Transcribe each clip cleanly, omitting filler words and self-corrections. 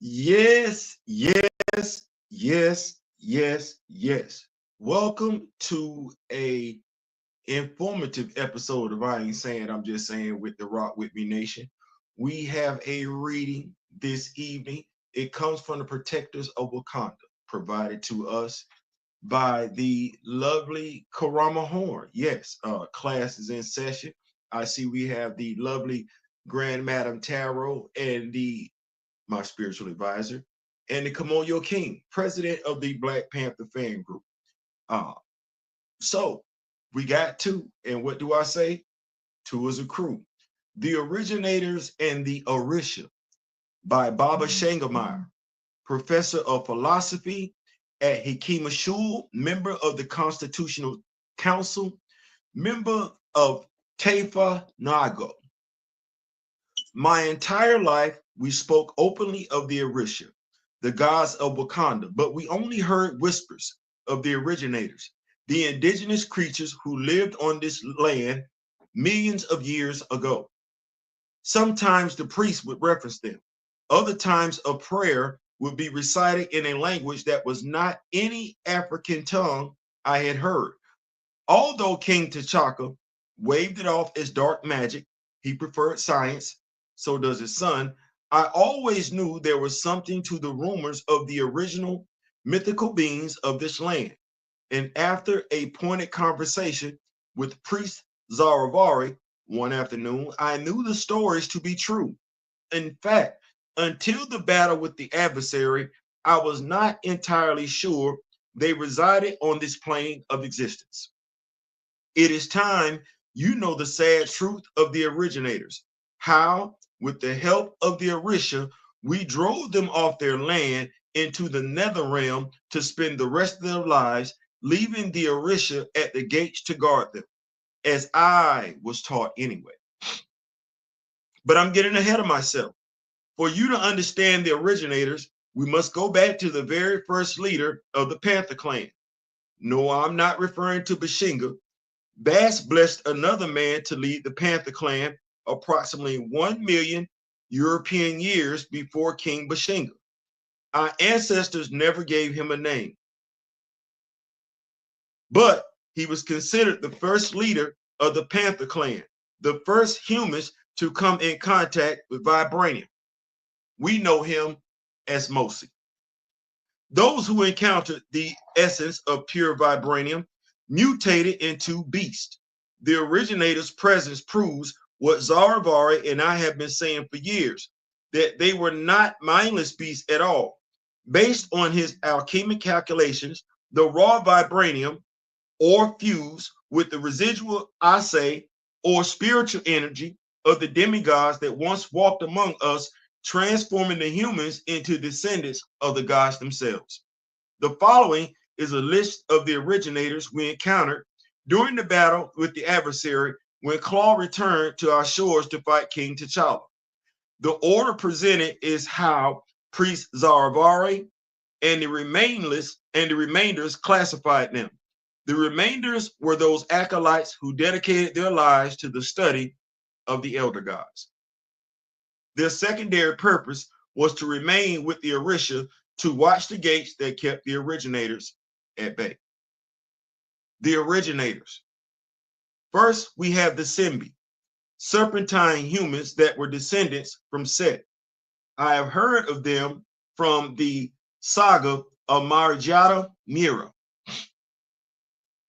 Yes, yes, yes, yes, yes. Welcome to a informative episode of I Ain't Saying, I'm Just Saying with the Rock With Me Nation. We have a reading this evening. It comes from the Protectors of Wakanda, provided to us by the lovely Karama Horne. Yes, class is in session. I see we have the lovely Grand Madam Tarot and the my spiritual advisor, and the Kamoyo King, president of the Black Panther fan group. Uh, so we got two, and what do I say? Two as a crew. The Originators and the Orisha by Baba Changamire, professor of philosophy at Hikima Shul, member of the Constitutional Council, member of Tefa Nago. My entire life, we spoke openly of the Orisha, the gods of Wakanda, but we only heard whispers of the originators, the indigenous creatures who lived on this land millions of years ago. Sometimes the priest would reference them. Other times a prayer would be recited in a language that was not any African tongue I had heard. Although King T'Chaka waved it off as dark magic, he preferred science, so does his son. I always knew there was something to the rumors of the original mythical beings of this land. And after a pointed conversation with priest Zaravari one afternoon, I knew the stories to be true. In fact, until the battle with the adversary, I was not entirely sure they resided on this plane of existence. It is time you know the sad truth of the originators. How, with the help of the Orisha, we drove them off their land into the nether realm to spend the rest of their lives, leaving the Orisha at the gates to guard them, as I was taught anyway. But I'm getting ahead of myself. For you to understand the originators, we must go back to the very first leader of the Panther clan. No, I'm not referring to Bashinga. Bass blessed another man to lead the Panther clan approximately 1 million European years before King Bashinga. Our ancestors never gave him a name, but he was considered the first leader of the Panther clan, the first humans to come in contact with vibranium. We know him as Mosi. Those who encountered the essence of pure vibranium mutated into beasts. The originator's presence proves what Zaravari and I have been saying for years, that they were not mindless beasts at all. Based on his alchemic calculations, the raw vibranium, or fused with the residual assay or spiritual energy of the demigods that once walked among us, transforming the humans into descendants of the gods themselves. The following is a list of the originators we encountered during the battle with the adversary when Claw returned to our shores to fight King T'Challa. The order presented is how priest Zaravari and the remainders classified them. The remainders were those acolytes who dedicated their lives to the study of the elder gods. Their secondary purpose was to remain with the Orisha to watch the gates that kept the originators at bay. The originators. First, we have the Simbi, serpentine humans that were descendants from Set. I have heard of them from the saga of Marjata Mira.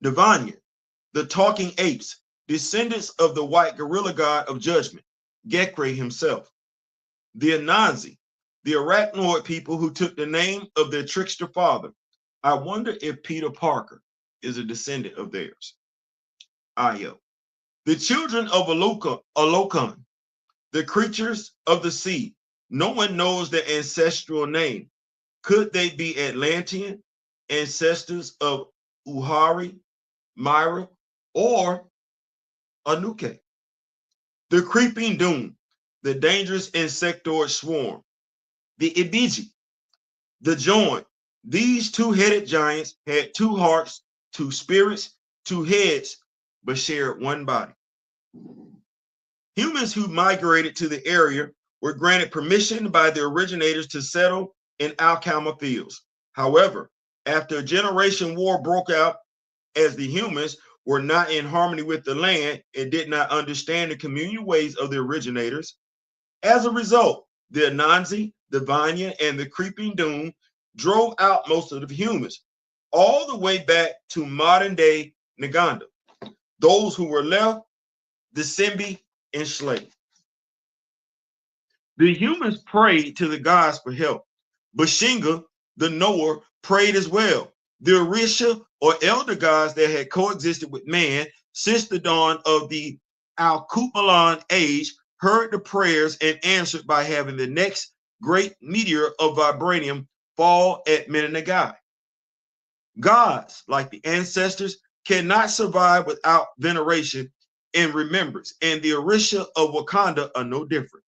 The Vanya, the talking apes, descendants of the white gorilla god of judgment, Gekre himself. The Anansi, the arachnoid people who took the name of their trickster father. I wonder if Peter Parker is a descendant of theirs. Io. The children of Alokon, the creatures of the sea. No one knows their ancestral name. Could they be Atlantean, ancestors of Uhari, Myra, or Anuke? The creeping doom, the dangerous insectoid swarm. The Ibiji, the joint. These two-headed giants had two hearts, two spirits, two heads, but shared one body. Humans who migrated to the area were granted permission by the originators to settle in Alkama fields. However, after a generation war broke out, as the humans were not in harmony with the land and did not understand the communal ways of the originators, as a result, the Anansi, the Vanya, and the Creeping Doom drove out most of the humans, all the way back to modern-day Uganda. Those who were left, the Simbi, enslaved. The humans prayed to the gods for help. Bashinga, the knower, prayed as well. The Orisha, or elder gods that had coexisted with man since the dawn of the Alkumalan age, heard the prayers and answered by having the next great meteor of vibranium fall at Menengai. Gods, like the ancestors, cannot survive without veneration and remembrance, and the Orisha of Wakanda are no different.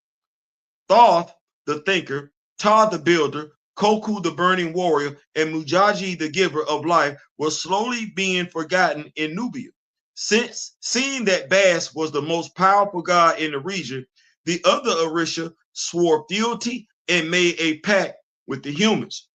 Thoth, the thinker, Ta, the builder, Koku, the burning warrior, and Mujaji, the giver of life, were slowly being forgotten in Nubia. Since seeing that Bas was the most powerful god in the region, the other Orisha swore fealty and made a pact with the humans.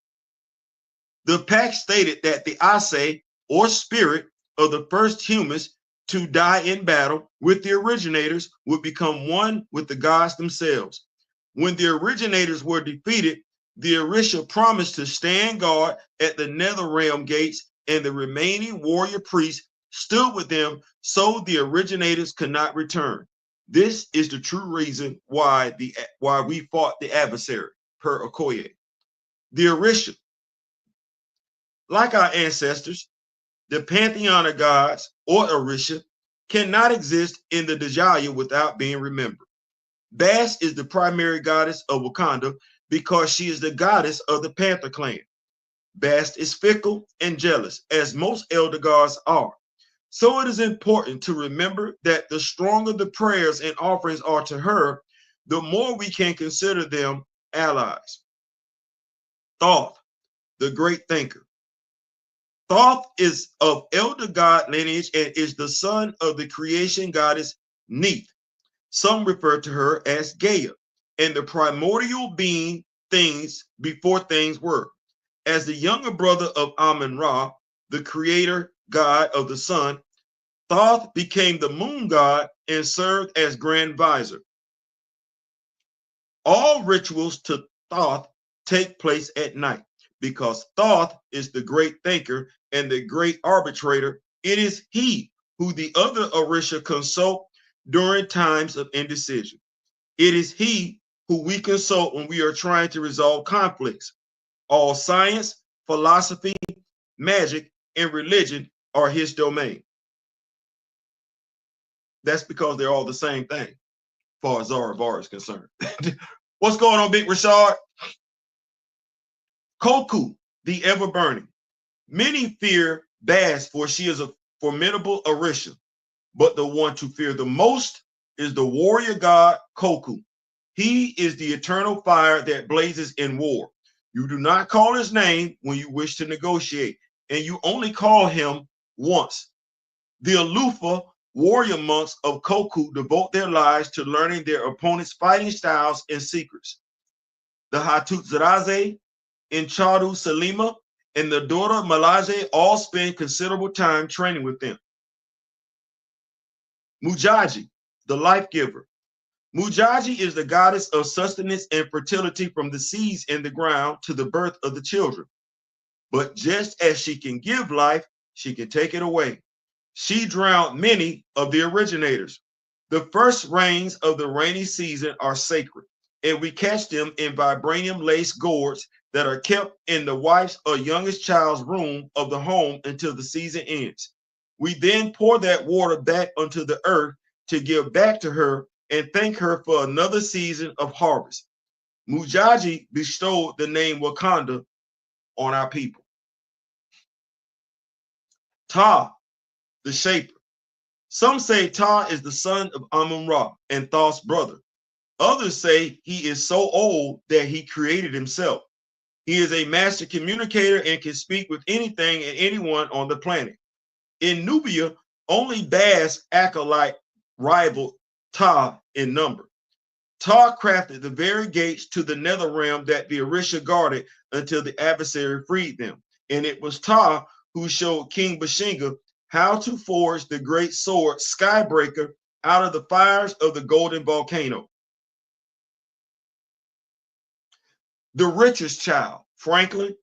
The pact stated that the Ase, or spirit, of the first humans to die in battle with the originators would become one with the gods themselves. When the originators were defeated, the Orisha promised to stand guard at the nether realm gates, and the remaining warrior priests stood with them so the originators could not return. This is the true reason why we fought the adversary, per Okoye. The Orisha, like our ancestors, the pantheon of gods, or Orisha, cannot exist in the Dajaya without being remembered. Bas is the primary goddess of Wakanda because she is the goddess of the Panther clan. Bast is fickle and jealous, as most elder gods are. So it is important to remember that the stronger the prayers and offerings are to her, the more we can consider them allies. Thoth, the great thinker. Thoth is of elder god lineage and is the son of the creation goddess Neith. Some refer to her as Gaia, and the primordial being things before things were. As the younger brother of Amun-Ra, the creator god of the sun, Thoth became the moon god and served as grand visor. All rituals to Thoth take place at night because Thoth is the great thinker and the great arbitrator. It is he who the other Orisha consult during times of indecision. It is he who we consult when we are trying to resolve conflicts. All science, philosophy, magic, and religion are his domain. That's because they're all the same thing, as far as Zara is concerned. What's going on, Big Rashard? Koku, the ever-burning. Many fear Bas, for she is a formidable Orisha, but the one to fear the most is the warrior god Koku. He is the eternal fire that blazes in war. You do not call his name when you wish to negotiate, and you only call him once. The Alufa warrior monks of Koku devote their lives to learning their opponent's fighting styles and secrets. The Hattutsaraze, Inchadu Salima, and the daughter Malaje all spend considerable time training with them. Mujaji, the life giver. Mujaji is the goddess of sustenance and fertility, from the seeds in the ground to the birth of the children. But just as she can give life, she can take it away. She drowned many of the originators. The first rains of the rainy season are sacred, and we catch them in vibranium lace gourds that are kept in the wife's or youngest child's room of the home until the season ends. We then pour that water back onto the earth to give back to her and thank her for another season of harvest. Mujaji bestowed the name Wakanda on our people. Ta, the shaper. Some say Ta is the son of Amun-Ra and Thoth's brother. Others say he is so old that he created himself. He is a master communicator and can speak with anything and anyone on the planet. In Nubia, only Bas acolyte rival Ta in number. Tar crafted the very gates to the nether realm that the Orisha guarded until the adversary freed them. And it was Tar who showed King Bashinga how to forge the great sword Skybreaker out of the fires of the golden volcano. The richest child, Franklin,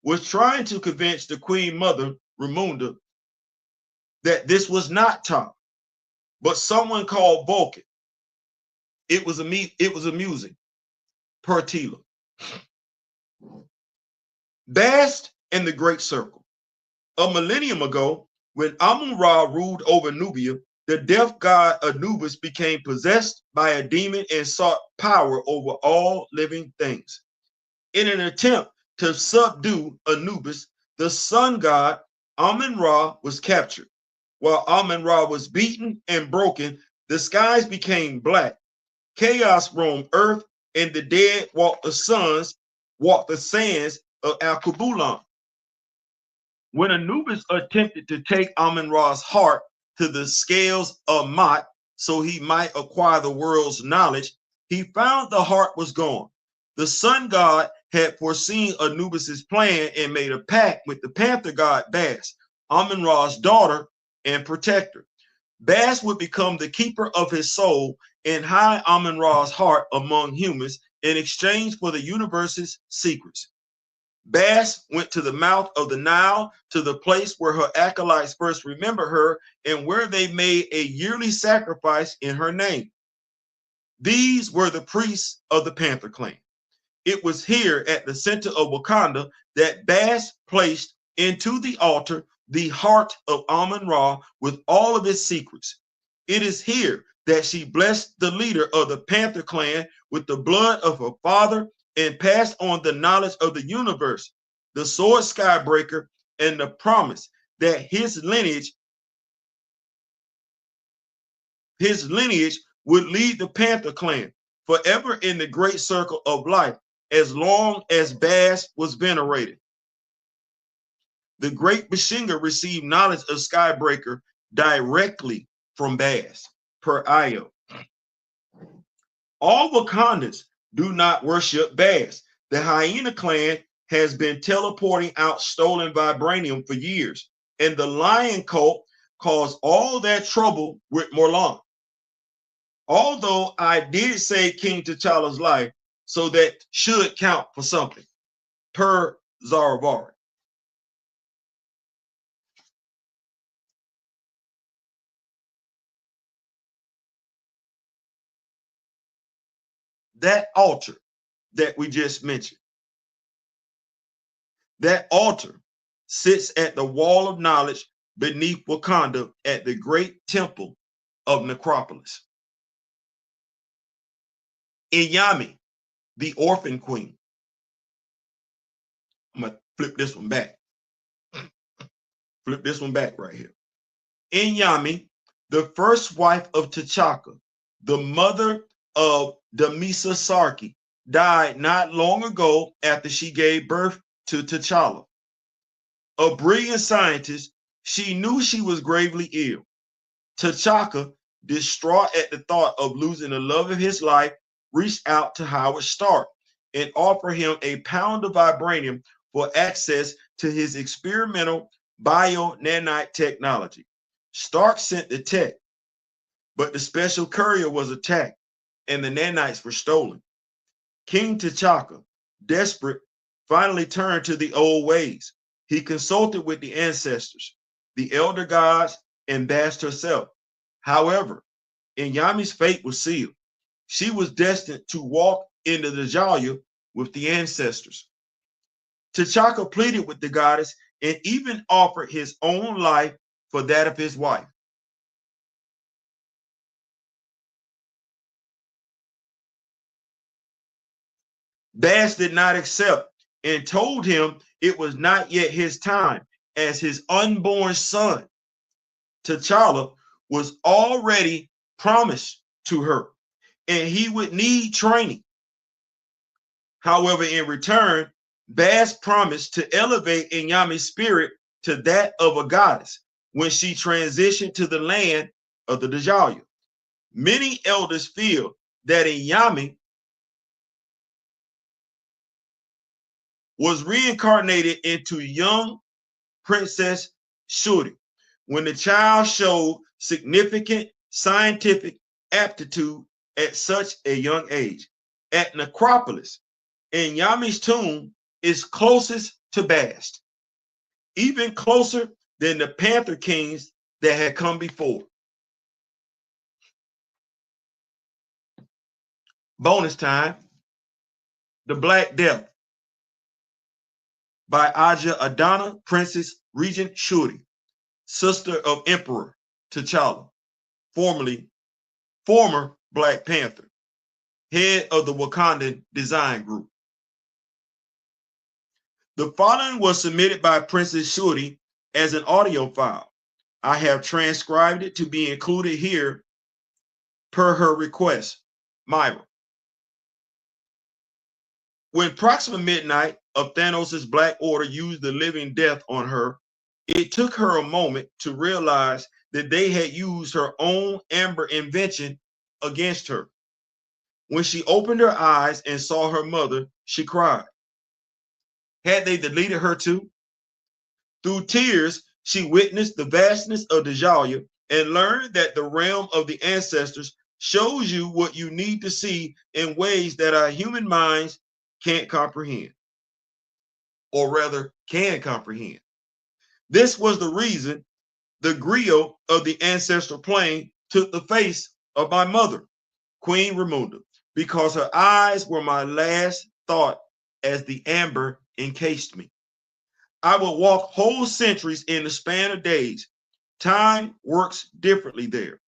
was trying to convince the Queen Mother, Ramunda, that this was not Tar, but someone called Vulcan. It was amusing, per Tila. Bast and the Great Circle. A millennium ago, when Amun-Ra ruled over Nubia, the death god Anubis became possessed by a demon and sought power over all living things. In an attempt to subdue Anubis, the sun god Amun-Ra was captured. While Amun-Ra was beaten and broken, the skies became black. Chaos roamed earth, and the dead walked the sands of Al-Kubulan. When Anubis attempted to take Amun-Ra's heart to the scales of Mot so he might acquire the world's knowledge, he found the heart was gone. The sun god had foreseen Anubis's plan and made a pact with the panther god Bast, Amun-Ra's daughter and protector. Bast would become the keeper of his soul and hide Amun-Ra's heart among humans in exchange for the universe's secrets. Bast went to the mouth of the Nile, to the place where her acolytes first remembered her and where they made a yearly sacrifice in her name. These were the priests of the Panther clan. It was here at the center of Wakanda that Bast placed into the altar the heart of Amun-Ra with all of its secrets. It is here that she blessed the leader of the Panther clan with the blood of her father and passed on the knowledge of the universe, the sword Skybreaker, and the promise that his lineage would lead the Panther clan forever in the great circle of life as long as Bast was venerated. The great Bashinga received knowledge of Skybreaker directly from Bast, per Io. All Wakandans do not worship Bast. The Hyena clan has been teleporting out stolen vibranium for years, and the Lion cult caused all that trouble with Morlan. Although I did save King T'Challa's life, so that should count for something, per Zaravari. That altar that we just mentioned, that altar sits at the wall of knowledge beneath Wakanda at the great temple of Necropolis. Inyami, the orphan queen. I'm going to flip this one back. Flip this one back right here. Inyami, the first wife of T'Chaka, the mother of Damisa Sarki, died not long ago after she gave birth to T'Challa. A brilliant scientist, she knew she was gravely ill. T'Chaka, distraught at the thought of losing the love of his life, reached out to Howard Stark and offered him a pound of vibranium for access to his experimental bio-nanite technology. Stark sent the tech, but the special courier was attacked and the nanites were stolen. King T'Chaka, desperate, finally turned to the old ways. He consulted with the ancestors, the elder gods, and Bast herself. However, Inyami's fate was sealed. She was destined to walk into the Djalia with the ancestors. T'Chaka pleaded with the goddess and even offered his own life for that of his wife. Bast did not accept and told him it was not yet his time, as his unborn son, T'Challa, was already promised to her, and he would need training. However, in return, Bast promised to elevate Inyami's spirit to that of a goddess when she transitioned to the land of the Djalia. Many elders feel that Inyami was reincarnated into young Princess Shuri when the child showed significant scientific aptitude at such a young age. At Necropolis, Inyami's tomb is closest to Bast, even closer than the Panther Kings that had come before. Bonus time, The Black Death by Aja Adana, Princess Regent Shuri, sister of Emperor T'Challa, former Black Panther, head of the Wakandan design group. The following was submitted by Princess Shuri as an audio file. I have transcribed it to be included here per her request. Myra. When Proxima Midnight of Thanos' Black Order used the living death on her, it took her a moment to realize that they had used her own Amber invention against her. When she opened her eyes and saw her mother, she cried. Had they deleted her too? Through tears, she witnessed the vastness of Djalia and learned that the realm of the ancestors shows you what you need to see in ways that our human minds can't comprehend, or rather can comprehend. This was the reason the griot of the ancestral plane took the face of my mother, Queen Ramunda, because her eyes were my last thought as the amber encased me. I would walk whole centuries in the span of days. Time works differently there.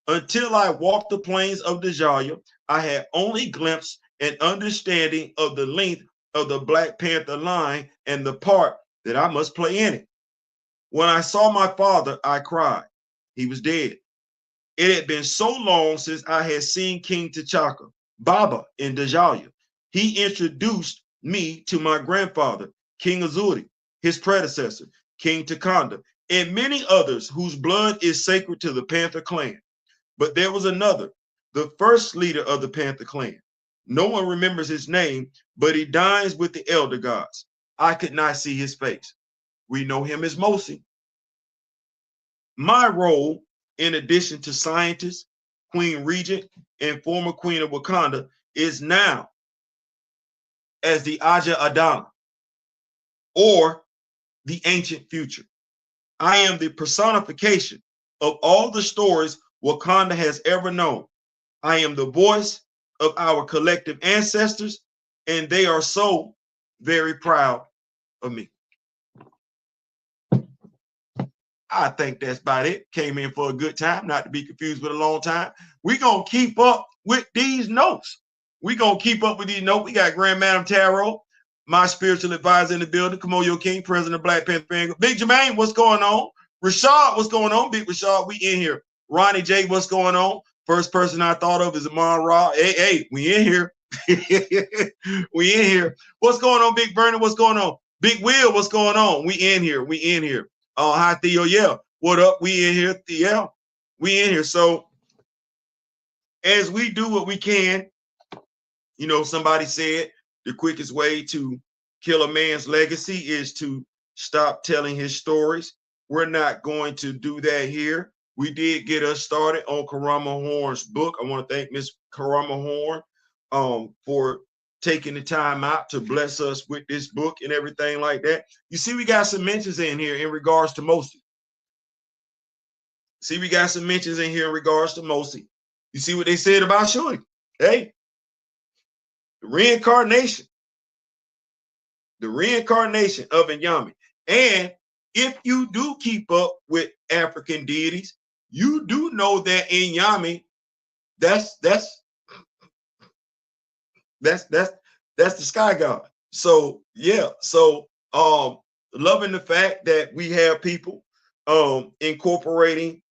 Until I walked the plains of Djalia, I had only glimpsed an understanding of the length of the Black Panther line and the part that I must play in it. When I saw my father, I cried. He was dead. It had been so long since I had seen King T'Chaka, Baba in Djalia. He introduced me to my grandfather, King Azuri, his predecessor, King Takanda, and many others whose blood is sacred to the Panther clan. But there was another, the first leader of the Panther clan. No one remembers his name, but he dines with the elder gods. I could not see his face. We know him as Mosi. My role, in addition to scientist, Queen Regent, and former Queen of Wakanda, is now as the Aja Adana, or the ancient future. I am the personification of all the stories Wakanda has ever known. I am the voice of our collective ancestors, and they are so very proud of me. I think that's about it. Came in for a good time, not to be confused with a long time. We're going to keep up with these notes. We're going to keep up with these notes. We got Grand Madam Tarot, my spiritual advisor in the building. Kamoyo King, president of Black Panther. Big Jermaine, what's going on? Rashad, what's going on? Big Rashad, we in here. Ronnie J, what's going on? First person I thought of is Amon Ra. Hey, we in here. We in here. What's going on, Big Vernon? What's going on? Big Will, what's going on? We in here. We in here. Oh, hi, Theo. Yeah. What up? We in here, Theo. We in here. So as we do what we can, you know, somebody said the quickest way to kill a man's legacy is to stop telling his stories. We're not going to do that here. We did get us started on Karama Horne's book. I want to thank Miss Karama Horne for taking the time out to bless us with this book and everything like that. You see, we got some mentions in here in regards to Mosi. See, we got some mentions in here in regards to Mosi. You see what they said about Shuri? Hey, the reincarnation of Inyami. And if you do keep up with African deities, you do know that Inyami, that's the sky god. So yeah, so loving the fact that we have people incorporating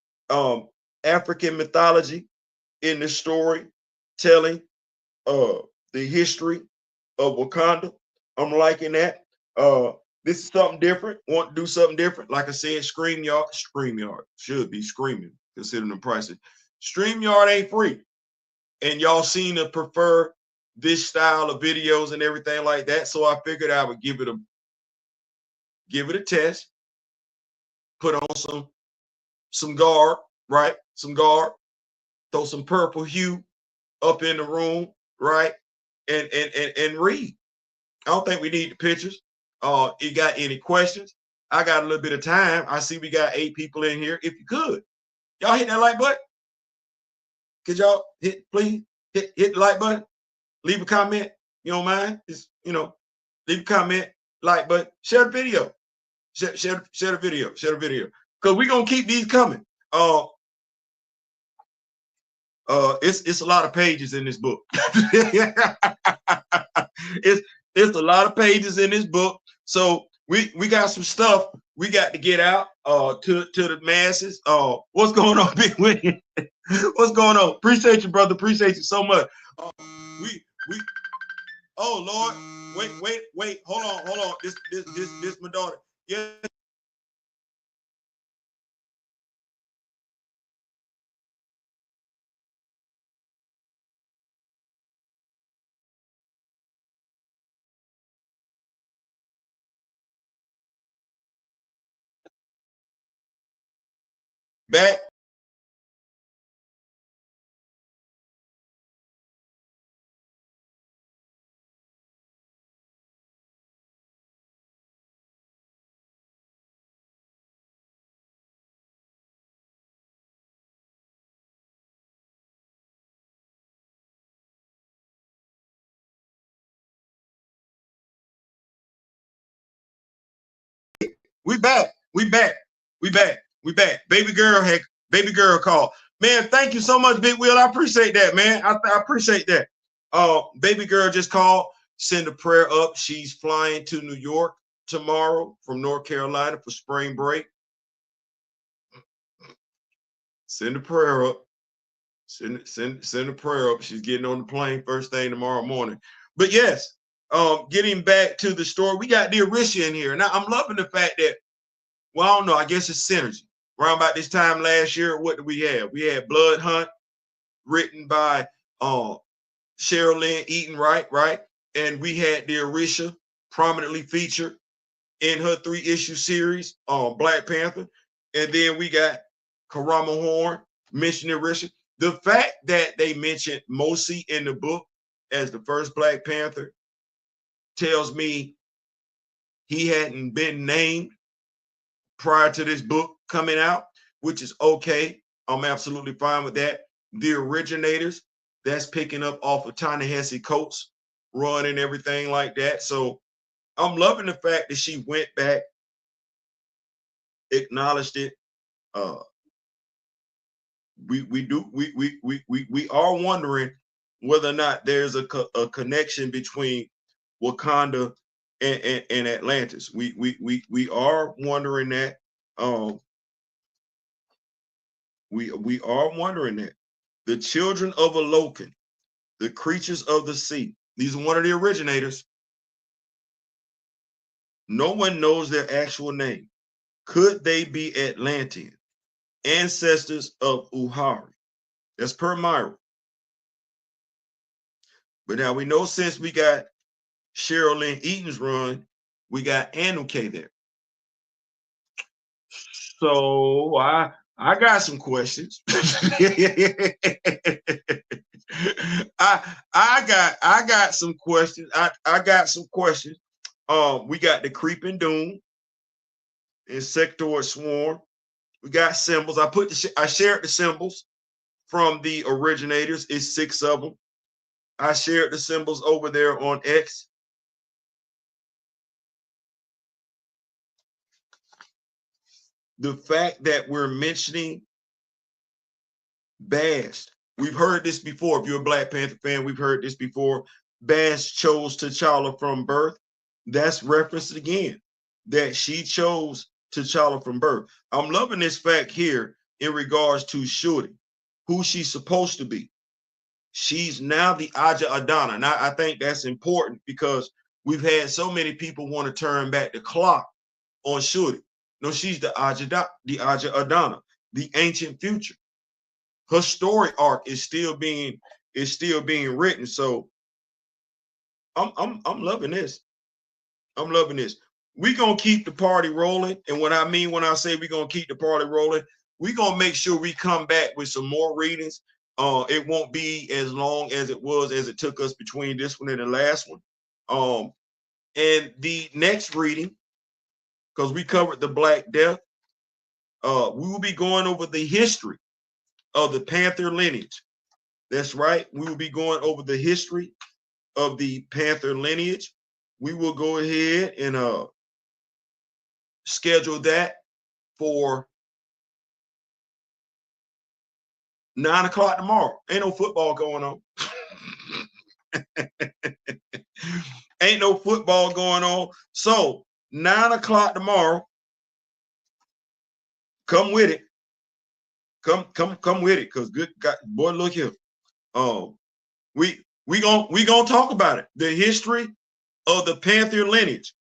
African mythology in the story, telling the history of Wakanda. I'm liking that. This is something different. Want to do something different? Like I said, StreamYard should be screaming considering the prices. StreamYard ain't free. and y'all seem to prefer this style of videos and everything like that. So I figured I would give it a test, put on some garb, right? Some garb, throw some purple hue up in the room, right? And read. I don't think we need the pictures. You got any questions? I got a little bit of time. I see we got 8 people in here. If you could, y'all hit that like button. Could y'all please hit the like button? Leave a comment. You don't mind? Just, leave a comment, like button, share the video. Share the video. Share the video. Because we're gonna keep these coming. It's a lot of pages in this book. it's a lot of pages in this book. So we got some stuff we got to get out to the masses. What's going on, Big William? What's going on? Appreciate you, brother. Appreciate you so much. We oh Lord, wait, hold on. This my daughter. Yeah. Back. We back. Baby girl called. Man, thank you so much, Big Will. I appreciate that, man. I appreciate that. Baby girl just called. Send a prayer up. She's flying to New York tomorrow from North Carolina for spring break. Send a prayer up. Send a prayer up. She's getting on the plane first thing tomorrow morning. But yes, getting back to the story, we got the Orisha in here. Now I'm loving the fact that, well, I don't know, I guess it's synergy. Around about this time last year, what did we have? We had Blood Hunt, written by Cheryl Lynn Eaton, right? And we had the Orisha prominently featured in her 3-issue series on Black Panther. And then we got Karama Horne mentioning Orisha. The fact that they mentioned Mosi in the book as the first Black Panther tells me he hadn't been named prior to this book coming out, which is okay. I'm absolutely fine with that. The Originators, that's picking up off of Ta-Nehisi Coates' run and everything like that. So I'm loving the fact that she went back, acknowledged it. We are wondering whether or not there's a connection between Wakanda and Atlantis. We are wondering that. We are wondering that. The children of Alokan, the creatures of the sea. These are one of the originators. No one knows their actual name. Could they be Atlantean, ancestors of Uhari? That's per Myra. But now we know, since we got Cheryl Lynn Eaton's run, we got Anuke there. So I got some questions. I got some questions. I got some questions. We got the Creeping Doom, Insectoid Swarm. We got symbols. I shared the symbols from the Originators. It's 6 of them. I shared the symbols over there on X. The fact that we're mentioning Bast, we've heard this before. If you're a Black Panther fan, we've heard this before. Bast chose T'Challa from birth. That's referenced again, that she chose T'Challa from birth. I'm loving this fact here in regards to Shuri, who she's supposed to be. She's now the Aja Adana. Now, I think that's important because we've had so many people want to turn back the clock on Shuri. No, she's the Aja Adana, the ancient future. Her story arc is still being is still being written. So I'm loving this. I'm loving this. We're gonna keep the party rolling. And what I mean when I say we're gonna keep the party rolling, we're gonna make sure we come back with some more readings. It won't be as long as it took us between this one and the last one. And the next reading, because we covered the Black Death, we will be going over the history of the Panther lineage. That's right. We will be going over the history of the Panther lineage. We will go ahead and schedule that for 9 o'clock tomorrow. Ain't no football going on. Ain't no football going on. So 9 o'clock tomorrow. Come with it. Come with it, because good God, boy, look here. We gonna talk about it. The history of the Panther lineage.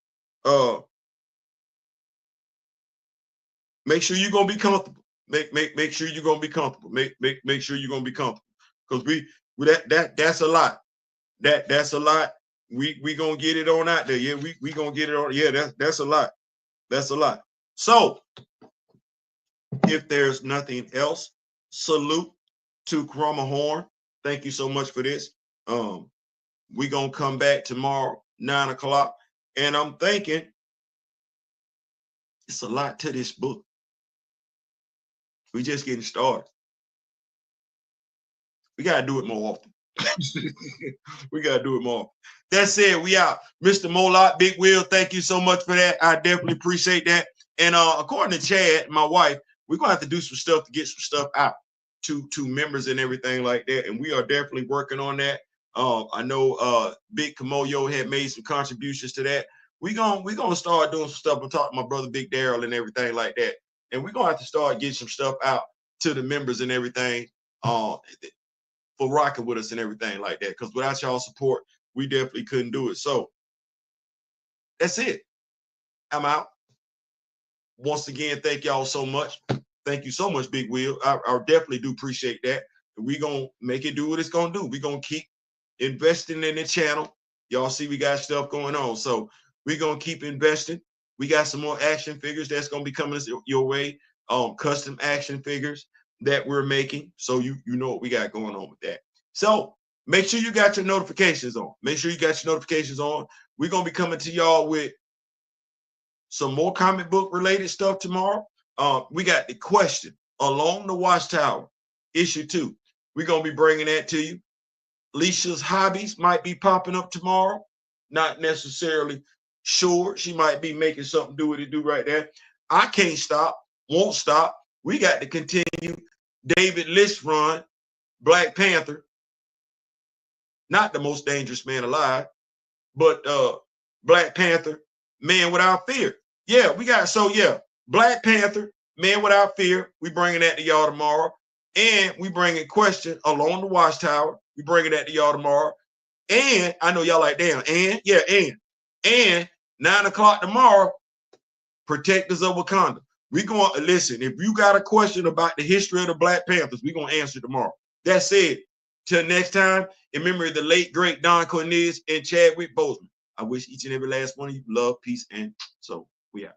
Make sure you're gonna be comfortable. Make sure you're gonna be comfortable. Make sure you're gonna be comfortable. Because that's a lot. That's a lot. We gonna get it on out there. Yeah, we gonna get it on. Yeah, that's a lot. That's a lot. So if there's nothing else, salute to Karama Horne. Thank you so much for this. We gonna come back tomorrow, 9 o'clock. And I'm thinking it's a lot to this book. We just getting started. We gotta do it more often. We gotta do it more. That said, we out. Mr. Molot, Big Will, thank you so much for that. I definitely appreciate that. And according to Chad, my wife, we're gonna have to do some stuff to get some stuff out to members and everything like that. And we are definitely working on that. I know Big Kamoyo had made some contributions to that. We're gonna start doing some stuff. I'm talking to my brother Big Daryl and everything like that. And we're gonna have to start getting some stuff out to the members and everything. For rocking with us and everything like that. Because without y'all support, we definitely couldn't do it. So that's it. I'm out. Once again, thank y'all so much. Thank you so much, Big Will. I definitely do appreciate that. We're going to make it do what it's going to do. We're going to keep investing in the channel. Y'all see we got stuff going on. So we're going to keep investing. We got some more action figures that's going to be coming your way. Custom action figures that we're making. So you know what we got going on with that. So make sure you got your notifications on. Make sure you got your notifications on. We're going to be coming to y'all with some more comic book related stuff tomorrow. We got the question Along the Watchtower, issue 2. We're going to be bringing that to you. Leisha's hobbies might be popping up tomorrow. Not necessarily sure. She might be making something do what it do right there. I can't stop, won't stop. We got to continue David List run, Black Panther. Not the most dangerous man alive, but Black Panther, Man Without Fear. Yeah, we got, so yeah, Black Panther, Man Without Fear. We bringing that to y'all tomorrow. And we bringing Question Along the Watchtower. We bringing that to y'all tomorrow. And I know y'all like, damn, and yeah, and 9 o'clock tomorrow, Protectors of Wakanda. We going to listen. If you got a question about the history of the Black Panthers, we're going to answer tomorrow. That said, till next time, remember the late, great Don Cornelius and Chadwick Boseman. I wish each and every last one of you love, peace, and so we out.